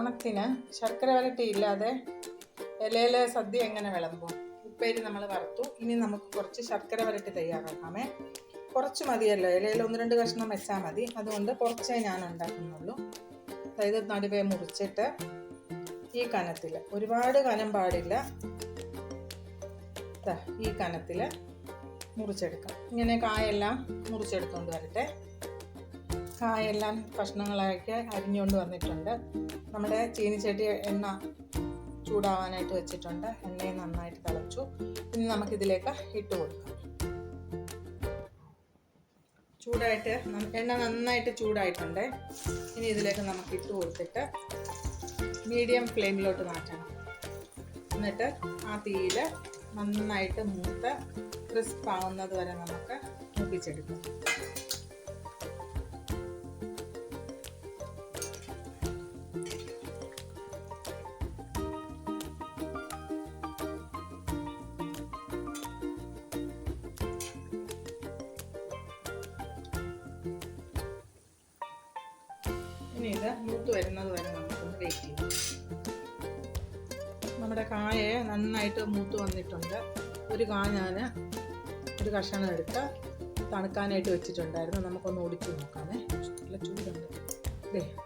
ഓണത്തിന് ശർക്കര വരട്ടി ഇല്ലാതെ ഇലയിലെ സദ്യ എങ്ങനെ വിളമ്പും? ഉപ്പേരി നമ്മൾ വറുത്തു. ഇനി നമുക്ക് കുറച്ച് ശർക്കര വരട്ടി തയ്യാറാക്കാമേ. കുറച്ച് മതിയല്ലോ, ഇലയിൽ 1-2 കഷ്ണം വെച്ചാൽ മതി. അതുകൊണ്ട് കുറച്ചേ ഞാൻ ഉണ്ടാക്കുന്നുള്ളൂ. അതായത് നടുവേ മുറിച്ചിട്ട് ഈ കനത്തിൽ, ഒരുപാട് കനം പാടില്ല, ഈ കനത്തിൽ മുറിച്ചെടുക്കാം. ഇങ്ങനെ കായെല്ലാം മുറിച്ചെടുത്തുകൊണ്ട് വരട്ടെ. കായെല്ലാം കഷ്ണങ്ങളാക്കി അരിഞ്ഞുകൊണ്ട് വന്നിട്ടുണ്ട്. നമ്മുടെ ചീനിച്ചട്ടി എണ്ണ ചൂടാവാനായിട്ട് വെച്ചിട്ടുണ്ട്. എണ്ണയും നന്നായിട്ട് തിളച്ചു. ഇനി നമുക്കിതിലേക്ക് ഇട്ട് കൊടുക്കാം. എണ്ണ നന്നായിട്ട് ചൂടായിട്ടുണ്ട്. ഇനി ഇതിലേക്ക് നമുക്ക് ഇട്ട് കൊടുത്തിട്ട് മീഡിയം ഫ്ലെയിമിലോട്ട് മാറ്റണം. എന്നിട്ട് ആ തീയിൽ നന്നായിട്ട് മൂത്ത് ക്രിസ്പ് ആവുന്നത് വരെ നമുക്ക് മൂപ്പിച്ചെടുക്കാം. ഇനി ഇത് മൂത്ത് വരുന്നത് വരെ നമുക്കൊന്ന് വെയിറ്റ് ചെയ്യാം. നമ്മുടെ കായ നന്നായിട്ട് മൂത്ത് വന്നിട്ടുണ്ട്. ഒരു കായ ഞാൻ ഒരു കഷ്ണം എടുത്ത് തണുക്കാനായിട്ട് വെച്ചിട്ടുണ്ടായിരുന്നു. നമുക്കൊന്ന് ഒടിച്ച് നോക്കാമേ. നല്ല ചൂടുണ്ട്.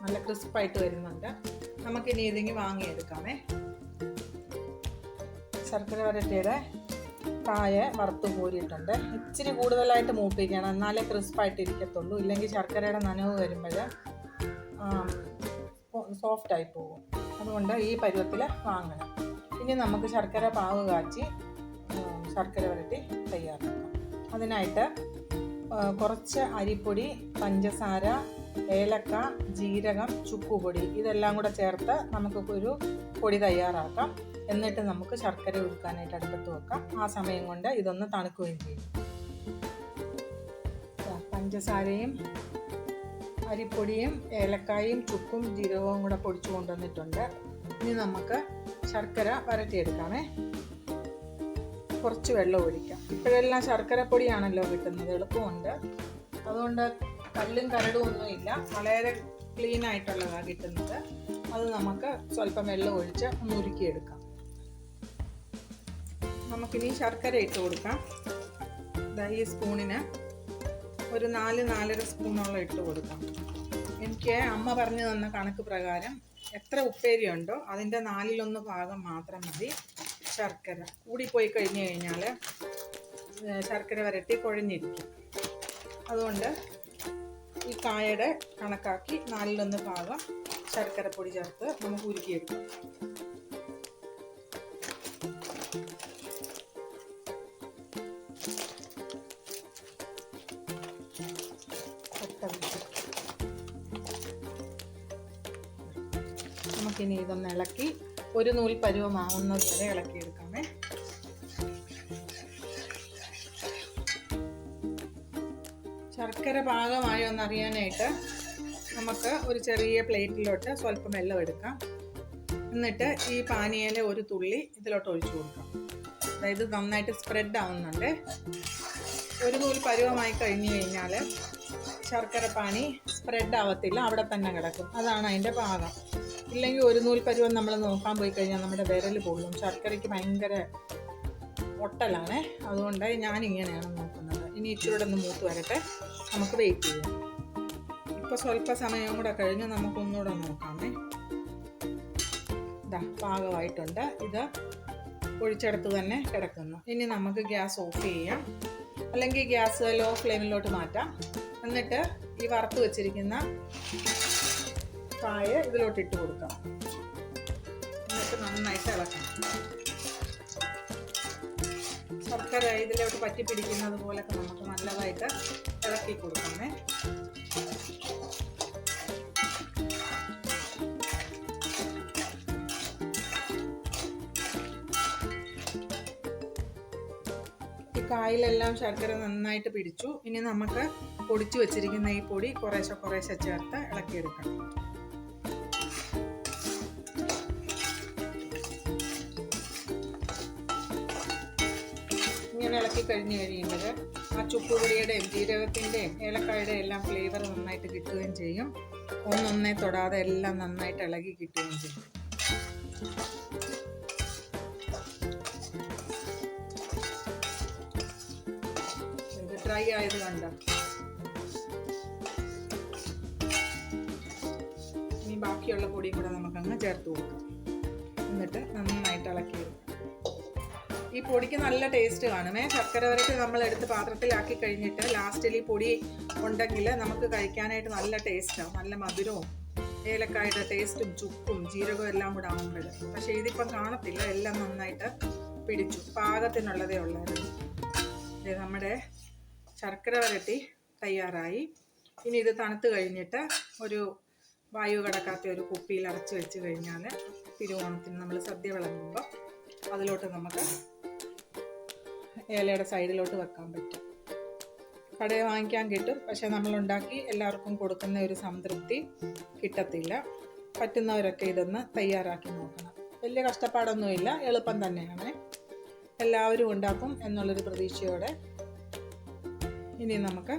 നല്ല ക്രിസ്പായിട്ട് വരുന്നുണ്ട്. നമുക്കിനി ഇതെങ്കിൽ വാങ്ങിയെടുക്കാമേ. ശർക്കര വരട്ടിയുടെ കായ വറുത്ത് കോരിയിട്ടുണ്ട്. ഇച്ചിരി കൂടുതലായിട്ട് മൂപ്പിക്കണം, എന്നാലേ ക്രിസ്പായിട്ട് ഇരിക്കത്തുള്ളൂ. ഇല്ലെങ്കിൽ ശർക്കരയുടെ നനവ് വരുമ്പോൾ സോഫ്റ്റായി പോകും. അതുകൊണ്ട് ഈ പരുവത്തിൽ വാങ്ങണം. ഇനി നമുക്ക് ശർക്കര പാവ് കാച്ചി ശർക്കര വരട്ടി തയ്യാറാക്കാം. അതിനായിട്ട് കുറച്ച് അരിപ്പൊടി, പഞ്ചസാര, ഏലക്ക, ജീരകം, ചുക്കുപൊടി ഇതെല്ലാം കൂടെ ചേർത്ത് നമുക്ക് ഒരു പൊടി തയ്യാറാക്കാം. എന്നിട്ട് നമുക്ക് ശർക്കര ഉരുക്കാനായിട്ട് അടുപ്പത്ത് വെക്കാം. ആ സമയം കൊണ്ട് ഇതൊന്ന് തണുക്കുകയും ചെയ്യും. പഞ്ചസാരയും അരിപ്പൊടിയും ഏലക്കായും ചുക്കും ജീരകവും കൂടെ പൊടിച്ചു കൊണ്ടുവന്നിട്ടുണ്ട്. ഇനി നമുക്ക് ശർക്കര വരട്ടിയെടുക്കാമേ. കുറച്ച് വെള്ളം ഒഴിക്കാം. ഇപ്പോഴെല്ലാം ശർക്കര പൊടിയാണല്ലോ കിട്ടുന്നത്, എളുപ്പമുണ്ട്. അതുകൊണ്ട് കല്ലും കരടും ഒന്നുമില്ല, വളരെ ക്ലീൻ ആയിട്ടുള്ളതാണ് കിട്ടുന്നത്. അത് നമുക്ക് സ്വല്പം വെള്ളം ഒഴിച്ച് ഒന്ന് ഉരുക്കിയെടുക്കാം. നമുക്കിനി ശർക്കര ഇട്ട് കൊടുക്കാം. ഈ സ്പൂണിന് ഒരു 4-4.5 സ്പൂണോളം ഇട്ട് കൊടുക്കാം. എനിക്ക് അമ്മ പറഞ്ഞു തന്ന കണക്ക് പ്രകാരം എത്ര ഉപ്പേരി ഉണ്ടോ അതിൻ്റെ 1/4 ഭാഗം മാത്രം മതി ശർക്കര. കൂടിപ്പോയി കഴിഞ്ഞ് കഴിഞ്ഞാൽ ശർക്കര വരട്ടി കുഴഞ്ഞിരിക്കും. അതുകൊണ്ട് ഈ കായയുടെ കണക്കാക്കി 1/4 ഭാഗം ശർക്കര പൊടി ചേർത്ത് നമുക്ക് ഉരുക്കിയെടുക്കാം. നമുക്കിനി ഇതൊന്ന് ഇളക്കി ഒരു നൂൽ പരുവമാവുന്നത് വരെ ഇളക്കിയെടുക്കാമേ. ശർക്കര പാകമായോ എന്നറിയാനായിട്ട് നമുക്ക് ഒരു ചെറിയ പ്ലേറ്റിലോട്ട് സ്വല്പം വെള്ളം എടുക്കാം. എന്നിട്ട് ഈ പാനീയയിലെ ഒരു തുള്ളി ഇതിലോട്ട് ഒഴിച്ചു കൊടുക്കാം. അതായത് നന്നായിട്ട് സ്പ്രെഡ് ആവുന്നുണ്ട്. ഒരു നൂൽ പരുവമായി കഴിഞ്ഞ് കഴിഞ്ഞാൽ ശർക്കര പാനി സ്പ്രെഡ് ആവത്തില്ല, അവിടെ തന്നെ കിടക്കും. അതാണ് അതിൻ്റെ പാകം. ഇല്ലെങ്കിൽ ഒരു നൂൽ പരുവം നമ്മൾ നോക്കാൻ പോയി കഴിഞ്ഞാൽ നമ്മുടെ വിരൽ പൊള്ളും. ശർക്കരയ്ക്ക് ഭയങ്കര ഒട്ടലാണ്. അതുകൊണ്ട് ഞാനിങ്ങനെയാണ് നോക്കുന്നത്. ഇനി ഇച്ചിരി ഒന്ന് മൂത്ത് വരട്ടെ, നമുക്ക് വെയിറ്റ് ചെയ്യാം. ഇപ്പോൾ സ്വല്പ സമയം കൂടെ കഴിഞ്ഞ് നമുക്കൊന്നുകൂടെ നോക്കാമേ. പാകമായിട്ടുണ്ട്. ഇത് ഒഴിച്ചെടുത്ത് തന്നെ കിടക്കുന്നു. ഇനി നമുക്ക് ഗ്യാസ് ഓഫ് ചെയ്യാം, അല്ലെങ്കിൽ ഗ്യാസ് ലോ ഫ്ലെയിമിലോട്ട് മാറ്റാം. എന്നിട്ട് ഈ വറുത്ത് വെച്ചിരിക്കുന്ന കായ ഇതിലോട്ട് ഇട്ട് കൊടുക്കാം. എന്നിട്ട് നന്നായിട്ട് ഇളക്കണം. ശർക്കര ഇതിലോട്ട് പറ്റി പിടിക്കുന്നത് പോലൊക്കെ നമുക്ക് നല്ലതായിട്ട് ഇളക്കി കൊടുക്കണേ. ഈ കായിലെല്ലാം ശർക്കര നന്നായിട്ട് പിടിച്ചു. ഇനി നമുക്ക് പൊടിച്ചു വെച്ചിരിക്കുന്ന ഈ പൊടി കുറേശ്ശെ ചേർത്ത് ഇളക്കിയെടുക്കണം. ഇങ്ങനെ ഇളക്കി കഴിഞ്ഞ് കഴിയുമ്പോൾ ആ ചുക്കുപൊടിയുടെയും ജീരകത്തിൻ്റെയും ഏലക്കായുടെയും എല്ലാം ഫ്ലേവർ നന്നായിട്ട് കിട്ടുകയും ചെയ്യും. ഒന്നൊന്നേ തൊടാതെ എല്ലാം നന്നായിട്ട് ഇളകി കിട്ടുകയും ചെയ്യും. ഇത് ഡ്രൈ ആയത് കണ്ടോ? ഇനി ബാക്കിയുള്ള പൊടിയും കൂടെ നമുക്കങ്ങ് ചേർത്ത് കൊടുക്കാം. എന്നിട്ട് നന്നായിട്ട് ഇളക്കിയെടുക്കാം. ഈ പൊടിക്ക് നല്ല ടേസ്റ്റ് കാണുമേ. ശർക്കര വരട്ടി നമ്മൾ എടുത്ത് പാത്രത്തിലാക്കി കഴിഞ്ഞിട്ട് ലാസ്റ്റിൽ ഈ പൊടി ഉണ്ടെങ്കിൽ നമുക്ക് കഴിക്കാനായിട്ട് നല്ല ടേസ്റ്റാവും. നല്ല മധുരവും ഏലക്കായുടെ ടേസ്റ്റും ചുക്കും ജീരകവും എല്ലാം കൂടെ ആകുമ്പോൾ. പക്ഷേ ഇതിപ്പം കാണത്തില്ല, എല്ലാം നന്നായിട്ട് പിടിച്ചു. പാകത്തിനുള്ളതേ ഉള്ളായിരുന്നു. നമ്മുടെ ശർക്കര വരട്ടി തയ്യാറായി. ഇനി ഇത് തണുത്ത് കഴിഞ്ഞിട്ട് ഒരു വായു കടക്കാത്ത ഒരു കുപ്പിയിൽ അടച്ചു വെച്ച് കഴിഞ്ഞാൽ തിരുവോണത്തിന് നമ്മൾ സദ്യ വിളമ്പുമ്പോൾ അതിലോട്ട് നമുക്ക് ഇലയുടെ സൈഡിലോട്ട് വെക്കാൻ പറ്റും. കടയിൽ വാങ്ങിക്കാൻ കിട്ടും, പക്ഷെ നമ്മളുണ്ടാക്കി എല്ലാവർക്കും കൊടുക്കുന്ന ഒരു സംതൃപ്തി കിട്ടത്തില്ല. പറ്റുന്നവരൊക്കെ ഇതൊന്ന് തയ്യാറാക്കി നോക്കണം. വലിയ കഷ്ടപ്പാടൊന്നുമില്ല, എളുപ്പം തന്നെയാണ്. എല്ലാവരും ഉണ്ടാക്കും എന്നുള്ളൊരു പ്രതീക്ഷയോടെ ഇനി നമുക്ക്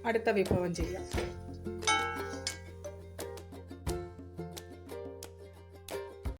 അടുത്ത വിഭവം ചെയ്യാം.